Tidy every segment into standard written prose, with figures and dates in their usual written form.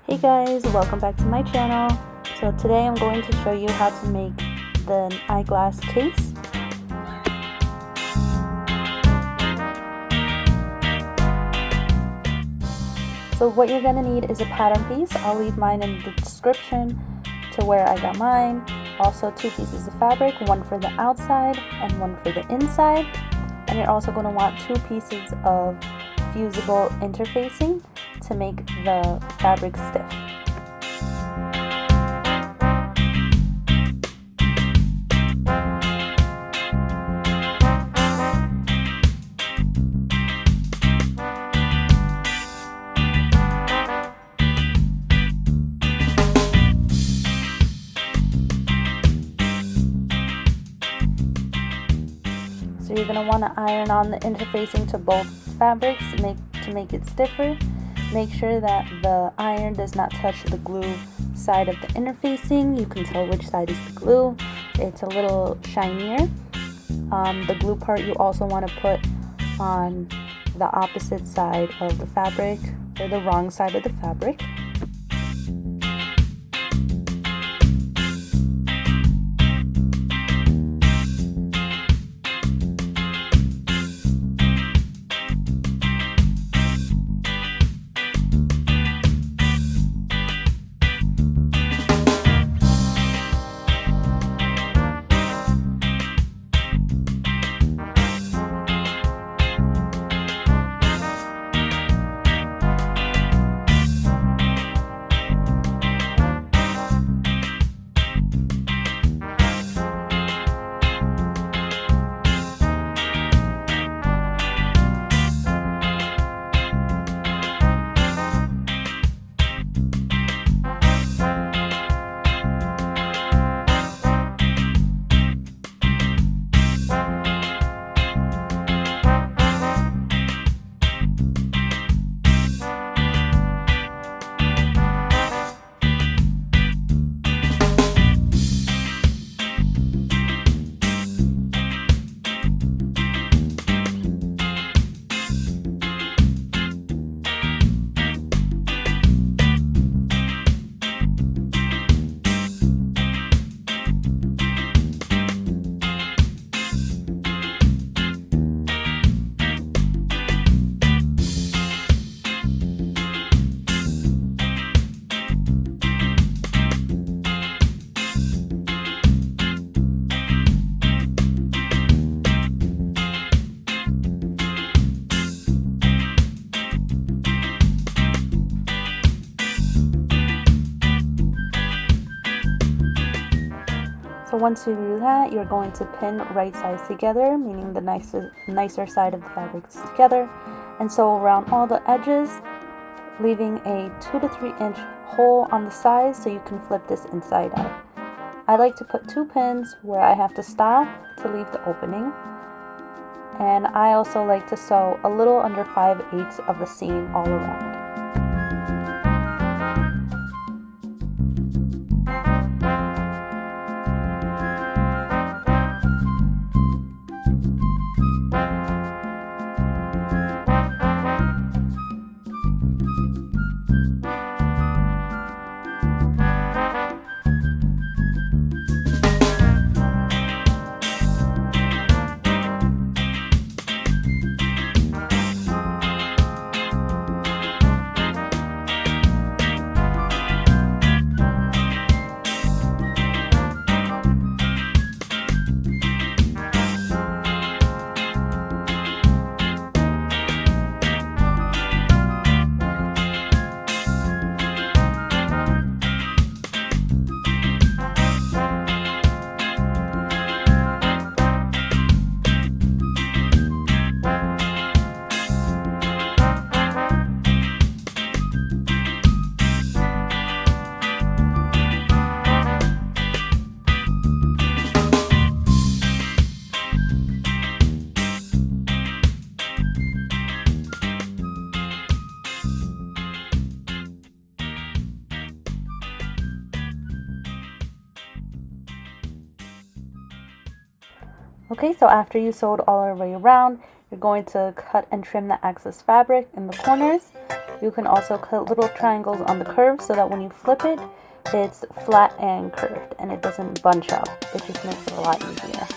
Hey guys, welcome back to my channel. So today I'm going to show you how to make the eyeglass case. So what you're going to need is a pattern piece. I'll leave mine in the description to where I got mine. Also 2 pieces of fabric, one for the outside and one for the inside. And you're also going to want 2 pieces of fusible interfacing to make the fabric stiff. So you're going to want to iron on the interfacing to both fabrics to make it stiffer. Make sure that the iron does not touch the glue side of the interfacing. You can tell which side is the glue. It's a little shinier. The glue part you also want to put on the opposite side of the fabric, or the wrong side of the fabric. So once you do that, you're going to pin right sides together, meaning the nicer side of the fabric is together, and sew around all the edges, leaving a 2 to 3 inch hole on the sides so you can flip this inside out. I like to put 2 pins where I have to stop to leave the opening, and I also like to sew a little under 5/8 of the seam all around. Okay, so after you sewed all the way around, you're going to cut and trim the excess fabric in the corners. You can also cut little triangles on the curve so that when you flip it, it's flat and curved and it doesn't bunch up. It just makes it a lot easier.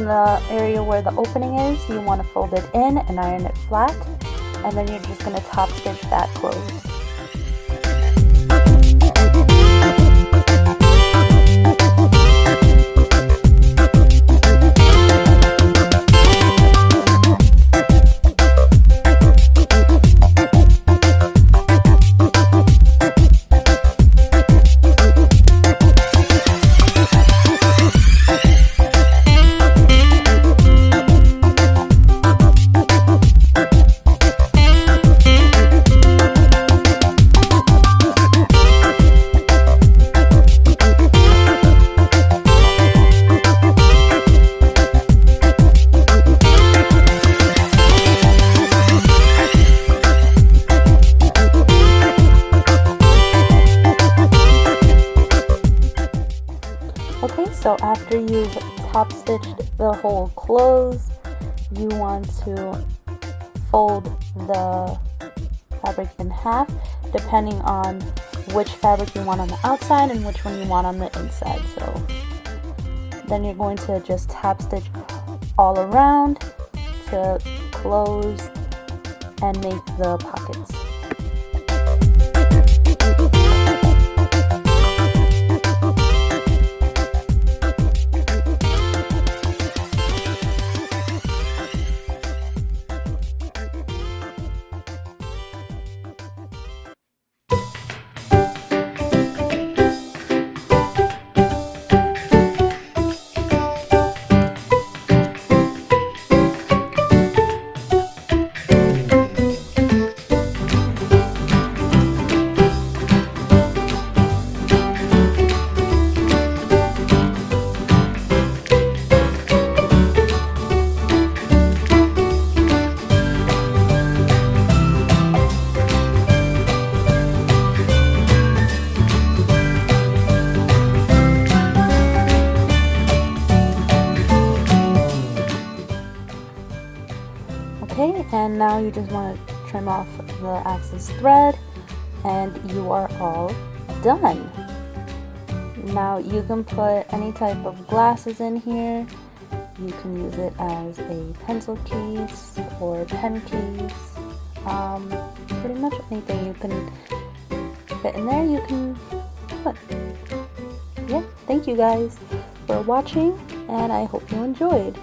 The area where the opening is, you want to fold it in and iron it flat, and then you're just going to top stitch that closed. Okay, so after you've top stitched the whole close, you want to fold the fabric in half, depending on which fabric you want on the outside and which one you want on the inside. So then you're going to just top stitch all around to close and make the pockets. Okay, and now you just want to trim off the excess thread and you are all done. Now you can put any type of glasses in here You can use it as a pencil case or pen case. Pretty much anything you can fit in there, you can put. Yeah, thank you guys for watching, and I hope you enjoyed.